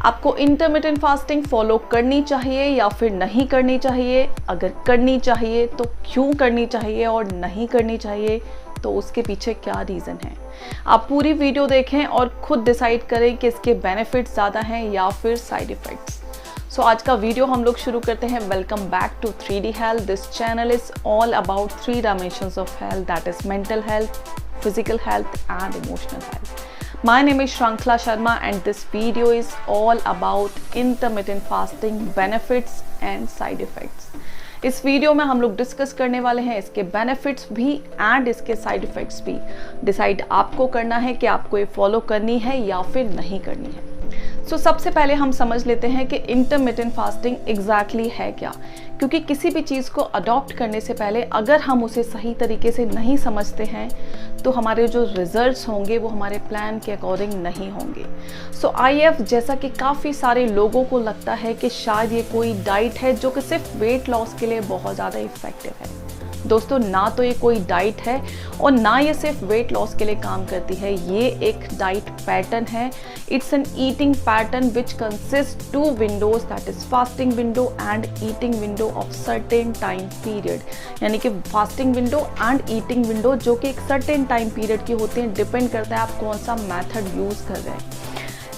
आपको intermittent fasting follow करनी चाहिए या फिर नहीं करनी चाहिए, अगर करनी चाहिए तो क्यों करनी चाहिए और नहीं करनी चाहिए तो उसके पीछे क्या रीज़न है। आप पूरी वीडियो देखें और खुद डिसाइड करें कि इसके बेनिफिट्स ज़्यादा हैं या फिर साइड इफ़ेक्ट्स। सो आज का वीडियो हम लोग शुरू करते हैं। Welcome back to 3D health. This channel is all about 3 dimensions of health, that is mental health, physical health and emotional health. My name is Shrankla Sharma and this video is all about intermittent fasting benefits and side effects. इस video में हम लोग discuss करने वाले हैं इसके benefits भी and इसके साइड इफ़ेक्ट्स भी। डिसाइड आपको करना है कि आपको ये फॉलो करनी है या फिर नहीं करनी है। सबसे पहले हम समझ लेते हैं कि इंटरमिटेंट फास्टिंग एग्जैक्टली है क्या, क्योंकि किसी भी चीज़ को अडॉप्ट करने से पहले अगर हम उसे सही तरीके से नहीं समझते हैं तो हमारे जो रिजल्ट्स होंगे वो हमारे प्लान के अकॉर्डिंग नहीं होंगे। IF जैसा कि काफ़ी सारे लोगों को लगता है कि शायद ये कोई डाइट है जो कि सिर्फ वेट लॉस के लिए बहुत ज़्यादा इफ़ेक्टिव है। दोस्तों, ना तो ये कोई डाइट है और ना ये सिर्फ वेट लॉस के लिए काम करती है। ये एक डाइट पैटर्न है। It's an eating pattern which consist 2 Windows, that is fasting window and eating window of certain time period. यानी कि fasting window and eating window जो कि एक सर्टेन टाइम पीरियड की होती हैं। डिपेंड करता है आप कौन सा मैथड यूज़ कर रहे हैं।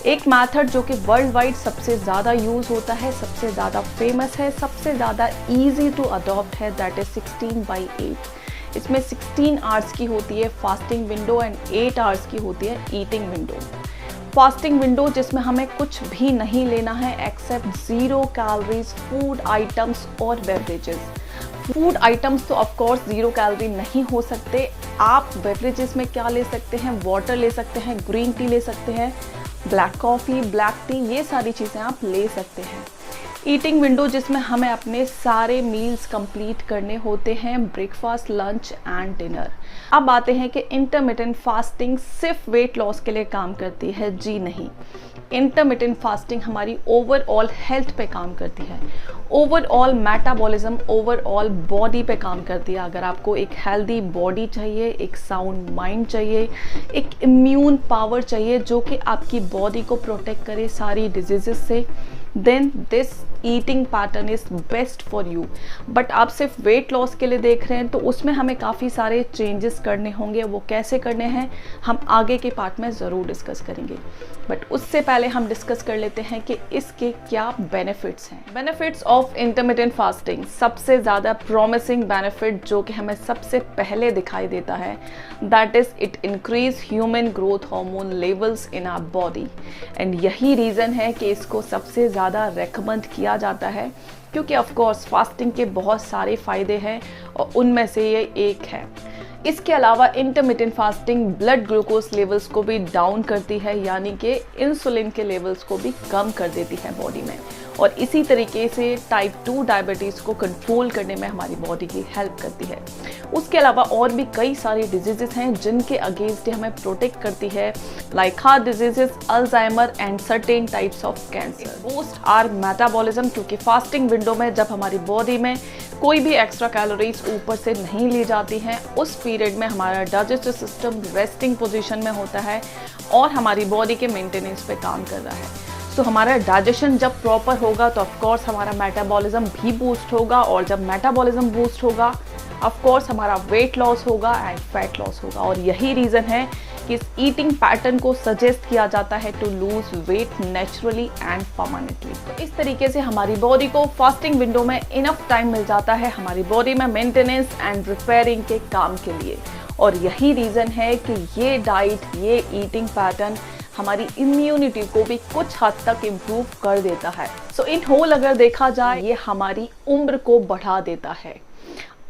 एक मैथड जो कि वर्ल्ड वाइड सबसे ज़्यादा यूज़ होता है, सबसे ज़्यादा फेमस है, सबसे ज़्यादा ईजी टू अडॉप्ट है, दैट इज 16/8। इसमें 16 आवर्स की होती है फास्टिंग विंडो एंड 8 आवर्स की होती है ईटिंग विंडो। फास्टिंग विंडो जिसमें हमें कुछ भी नहीं लेना है एक्सेप्ट 0 कैलोरीज फूड आइटम्स और बेवरेजेस। फूड आइटम्स तो ऑफकोर्स 0 कैलोरी नहीं हो सकते। आप बेवरेजेस में क्या ले सकते हैं? वाटर ले सकते हैं, ग्रीन टी ले सकते हैं, ब्लैक कॉफ़ी, ब्लैक टी, ये सारी चीज़ें आप ले सकते हैं। ईटिंग विंडो जिसमें हमें अपने सारे मील्स कंप्लीट करने होते हैं, ब्रेकफास्ट, लंच एंड डिनर। अब आते हैं कि इंटरमिटेंट फास्टिंग सिर्फ वेट लॉस के लिए काम करती है। जी नहीं, इंटरमिटेंट फास्टिंग हमारी ओवरऑल हेल्थ पे काम करती है, ओवरऑल मेटाबॉलिज्म, ओवरऑल बॉडी पे काम करती है। अगर आपको एक हेल्दी बॉडी चाहिए, एक साउंड माइंड चाहिए, एक इम्यून पावर चाहिए जो कि आपकी बॉडी को प्रोटेक्ट करे सारी डिजीजेस से, then this eating pattern is best for you. But आप सिर्फ वेट लॉस के लिए देख रहे हैं तो उसमें हमें काफ़ी सारे चेंजेस करने होंगे। वो कैसे करने हैं हम आगे के पार्ट में ज़रूर डिस्कस करेंगे। बट उससे पहले हम डिस्कस कर लेते हैं कि इसके क्या बेनिफिट्स हैं। बेनिफिट्स ऑफ इंटरमिटेंट फास्टिंग, सबसे ज़्यादा प्रॉमिसिंग बेनिफिट जो कि हमें सबसे पहले दिखाई देता है, that is it increase human growth hormone levels in our body. And यही रीज़न है कि इसको सबसे ज़्यादा रेकमेंड किया जाता है, क्योंकि ऑफ कोर्स फास्टिंग के बहुत सारे फ़ायदे हैं और उनमें से ये एक है। इसके अलावा intermittent fasting blood glucose levels को भी डाउन करती है, यानी कि इंसुलिन के लेवल्स को भी कम कर देती है बॉडी में, और इसी तरीके से टाइप 2 डायबिटीज़ को कंट्रोल करने में हमारी बॉडी की हेल्प करती है। उसके अलावा और भी कई सारी डिजीज़ेस हैं जिनके अगेंस्ट हमें प्रोटेक्ट करती है, like heart diseases, Alzheimer and certain types of cancer. Boost our metabolism, क्योंकि फास्टिंग विंडो में जब हमारी बॉडी में कोई भी एक्स्ट्रा कैलोरीज ऊपर से नहीं ली जाती हैं, उस पीरियड में हमारा डाइजेस्टिव सिस्टम रेस्टिंग पोजीशन में होता है और हमारी बॉडी के मेंटेनेंस पे काम कर रहा है। हमारा डाइजेशन जब प्रॉपर होगा तो ऑफकोर्स हमारा मेटाबॉलिज्म भी बूस्ट होगा, और जब मेटाबॉलिज्म बूस्ट होगा ऑफकोर्स हमारा वेट लॉस होगा एंड फैट लॉस होगा। और यही रीज़न है कि इस ईटिंग पैटर्न को सजेस्ट किया जाता है to lose weight naturally and permanently. तो इस तरीके से हमारी बॉडी को फास्टिंग विंडो में इनफ टाइम मिल जाता है हमारी बॉडी में मेंटेनेंस एंड रिपेयरिंग के काम के लिए। और यही रीज़न है कि ये डाइट, ये ईटिंग पैटर्न हमारी इम्यूनिटी को भी कुछ हद तक इम्प्रूव कर देता है। इन होल अगर देखा जाए ये हमारी उम्र को बढ़ा देता है।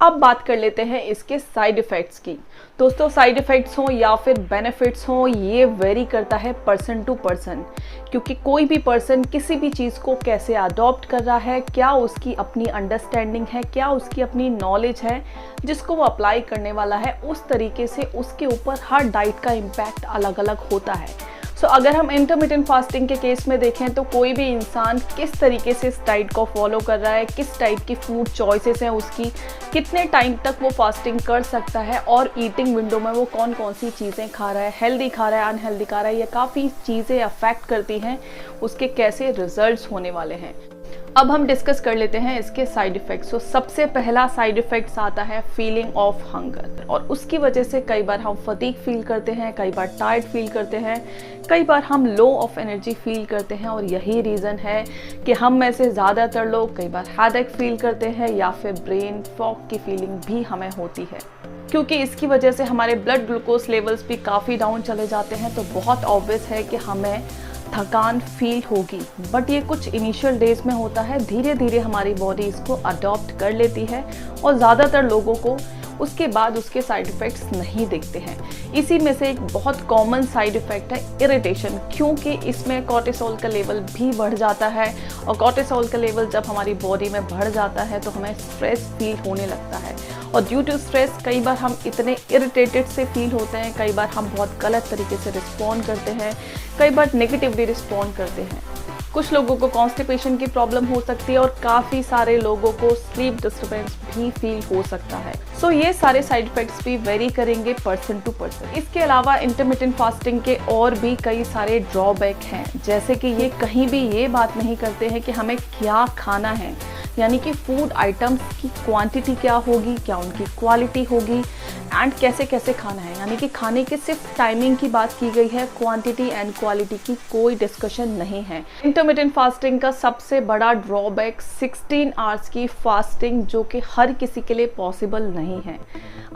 अब बात कर लेते हैं इसके साइड इफ़ेक्ट्स की। दोस्तों, साइड इफ़ेक्ट्स हों या फिर बेनिफिट्स हों, ये वेरी करता है पर्सन टू पर्सन, क्योंकि कोई भी पर्सन किसी भी चीज़ को कैसे अडॉप्ट कर रहा है, क्या उसकी अपनी अंडरस्टैंडिंग है, क्या उसकी अपनी नॉलेज है जिसको वो अप्लाई करने वाला है, उस तरीके से उसके ऊपर हर डाइट का इम्पैक्ट अलग अलग होता है। सो अगर हम इंटरमिटेंट फास्टिंग के केस में देखें तो कोई भी इंसान किस तरीके से इस डाइट को फॉलो कर रहा है, किस टाइप की फूड चॉइसेस हैं उसकी, कितने टाइम तक वो फास्टिंग कर सकता है और ईटिंग विंडो में वो कौन कौन सी चीज़ें खा रहा है, हेल्दी खा रहा है, अनहेल्दी खा रहा है, ये काफ़ी चीज़ें अफेक्ट करती हैं उसके कैसे रिजल्ट्स होने वाले हैं। अब हम डिस्कस कर लेते हैं इसके साइड इफ़ेक्ट्स। तो सबसे पहला साइड इफ़ेक्ट्स आता है फीलिंग ऑफ हंगर, और उसकी वजह से कई बार हम फटीग फील करते हैं, कई बार टायर्ड फील करते हैं, कई बार हम लो ऑफ एनर्जी फील करते हैं, और यही रीज़न है कि हम में से ज़्यादातर लोग कई बार हेडेक फील करते हैं या फिर ब्रेन फॉग की फीलिंग भी हमें होती है, क्योंकि इसकी वजह से हमारे ब्लड ग्लूकोज लेवल्स भी काफ़ी डाउन चले जाते हैं। तो बहुत ऑब्वियस है कि हमें थकान फील होगी, बट ये कुछ इनिशियल डेज में होता है, धीरे धीरे हमारी बॉडी इसको अडॉप्ट कर लेती है और ज़्यादातर लोगों को उसके बाद उसके साइड इफ़ेक्ट्स नहीं दिखते हैं। इसी में से एक बहुत कॉमन साइड इफ़ेक्ट है इरिटेशन, क्योंकि इसमें कॉर्टिसोल का लेवल भी बढ़ जाता है, और कॉर्टिसोल का लेवल जब हमारी बॉडी में बढ़ जाता है तो हमें स्ट्रेस फील होने लगता है, और ड्यू टू स्ट्रेस कई बार हम इतने इरिटेटेड से फील होते हैं, कई बार हम बहुत गलत तरीके से रिस्पॉन्ड करते हैं, कई बार नेगेटिवली रिस्पॉन्ड करते हैं। कुछ लोगों को कॉन्स्टिपेशन की प्रॉब्लम हो सकती है और काफ़ी सारे लोगों को स्लीप डिस्टर्बेंस भी फील हो सकता है। सो ये सारे साइड इफ़ेक्ट्स भी वेरी करेंगे पर्सन टू पर्सन। इसके अलावा इंटरमिटेंट फास्टिंग के और भी कई सारे ड्रॉबैक हैं, जैसे कि ये कहीं भी ये बात नहीं करते हैं कि हमें क्या खाना है, यानी कि फूड आइटम्स की क्वांटिटी क्या होगी, क्या उनकी क्वालिटी होगी, एंड कैसे कैसे खाना है, यानी कि खाने के सिर्फ टाइमिंग की बात की गई है, क्वांटिटी एंड क्वालिटी की कोई डिस्कशन नहीं है। इंटरमिटेंट फास्टिंग का सबसे बड़ा ड्रॉबैक 16 आवर्स की फास्टिंग, जो कि हर किसी के लिए पॉसिबल नहीं है।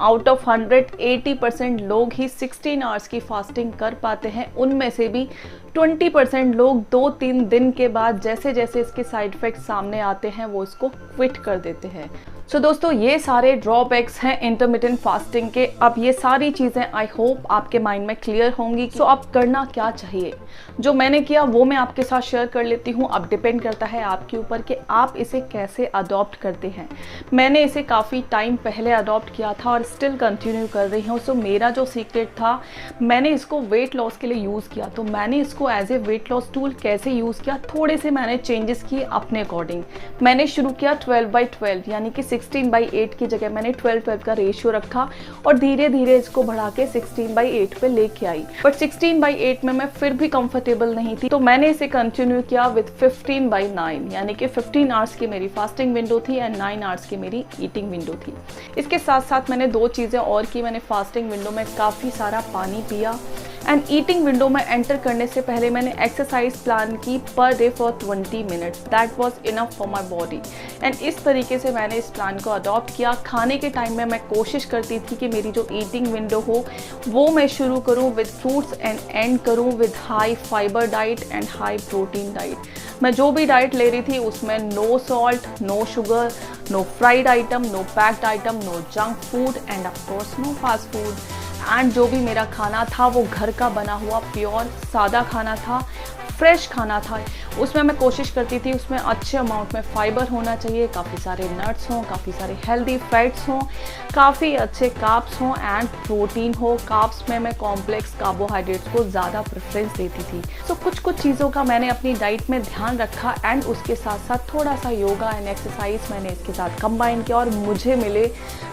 आउट ऑफ 100 80% लोग ही 16 आवर्स की फास्टिंग कर पाते हैं, उनमें से भी 20% लोग 2-3 दिन के बाद जैसे जैसे इसके साइड इफ़ेक्ट्स सामने आते हैं वो इसको क्विट कर देते हैं। सो दोस्तों, ये सारे ड्रॉबैक्स हैं इंटरमिटेंट फास्टिंग के। अब ये सारी चीज़ें आई होप आपके माइंड में क्लियर होंगी। सो अब करना क्या चाहिए, जो मैंने किया वो मैं आपके साथ शेयर कर लेती हूँ। अब डिपेंड करता है आपके ऊपर कि आप इसे कैसे अडॉप्ट करते हैं। मैंने इसे काफ़ी टाइम पहले अडॉप्ट किया था और स्टिल कंटिन्यू कर रही हूँ। सो मेरा जो सीक्रेट था, मैंने इसको वेट लॉस के लिए यूज़ किया। तो मैंने इसको as a weight loss tool कैसे यूज़ किया, थोड़े से मैंने चेंजेस किए अपने अकॉर्डिंग। मैंने शुरू किया 12/12, यानी कि 16/8 की जगह मैंने 12/12 का रेशियो रखा और धीरे धीरे इसको बढ़ा के 16/8 पे लेके आई। बट 16/8 में मैं फिर भी कंफर्टेबल नहीं थी, तो मैंने इसे कंटिन्यू किया विद 15/9, यानी कि 15 आवर्स की मेरी फास्टिंग विंडो थी एंड 9 आवर्स की मेरी ईटिंग विंडो थी। इसके साथ साथ मैंने 2 चीज़ें और की। मैंने फास्टिंग विंडो में काफ़ी सारा पानी पिया, एंड ईटिंग विंडो में एंटर करने से पहले मैंने एक्सरसाइज प्लान की per day for 20 minutes. That was enough for my body, and इस तरीके से मैंने इस प्लान को अडॉप्ट किया। खाने के टाइम में मैं कोशिश करती थी कि मेरी जो ईटिंग विंडो हो वो मैं शुरू करूं विद फ्रूट्स एंड एंड करूं with high fibre diet and high protein diet. मैं जो भी डाइट ले रही थी उसमें no salt, no sugar, no fried item, no packed item, no junk food and of course no fast food. And जो भी मेरा खाना था वो घर का बना हुआ प्योर सादा खाना था, फ्रेश खाना था। उसमें मैं कोशिश करती थी उसमें अच्छे अमाउंट में फाइबर होना चाहिए, काफ़ी सारे नट्स हों, काफ़ी सारे हेल्दी फैट्स हों, काफ़ी अच्छे कार्ब्स हों एंड प्रोटीन हो। कार्ब्स में मैं कॉम्प्लेक्स कार्बोहाइड्रेट्स को ज़्यादा प्रेफरेंस देती थी। सो कुछ चीज़ों का मैंने अपनी डाइट में ध्यान रखा, एंड उसके साथ साथ थोड़ा सा योगा एंड एक्सरसाइज मैंने इसके साथ कंबाइन किया, और मुझे मिले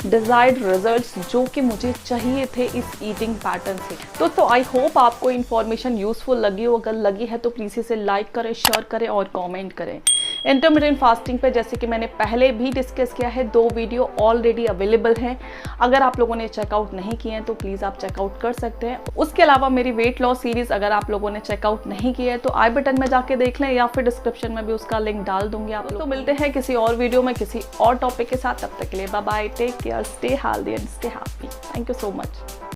डिज़ायर्ड रिजल्ट्स जो कि मुझे चाहिए थे इस ईटिंग पैटर्न से। दोस्तों, आई होप आपको इन्फॉर्मेशन यूजफुल लगी हो। अगर लगी है तो प्लीज़ इसे लाइक करें, शेयर करें और कमेंट करें। इंटरमिटेंट फास्टिंग पे जैसे कि मैंने पहले भी डिस्कस किया है, 2 वीडियो ऑलरेडी अवेलेबल हैं। अगर आप लोगों ने चेकआउट नहीं किए हैं तो प्लीज़ आप चेकआउट कर सकते हैं। उसके अलावा मेरी वेट लॉस सीरीज़ अगर आप लोगों ने चेकआउट नहीं किया है तो आई बटन में जाके देख लें, या फिर डिस्क्रिप्शन में भी उसका लिंक डाल दूंगी। आप तो मिलते हैं किसी और वीडियो में किसी और टॉपिक के साथ। तब तक के लिए bye bye, take care, stay healthy and stay happy. Thank you so much.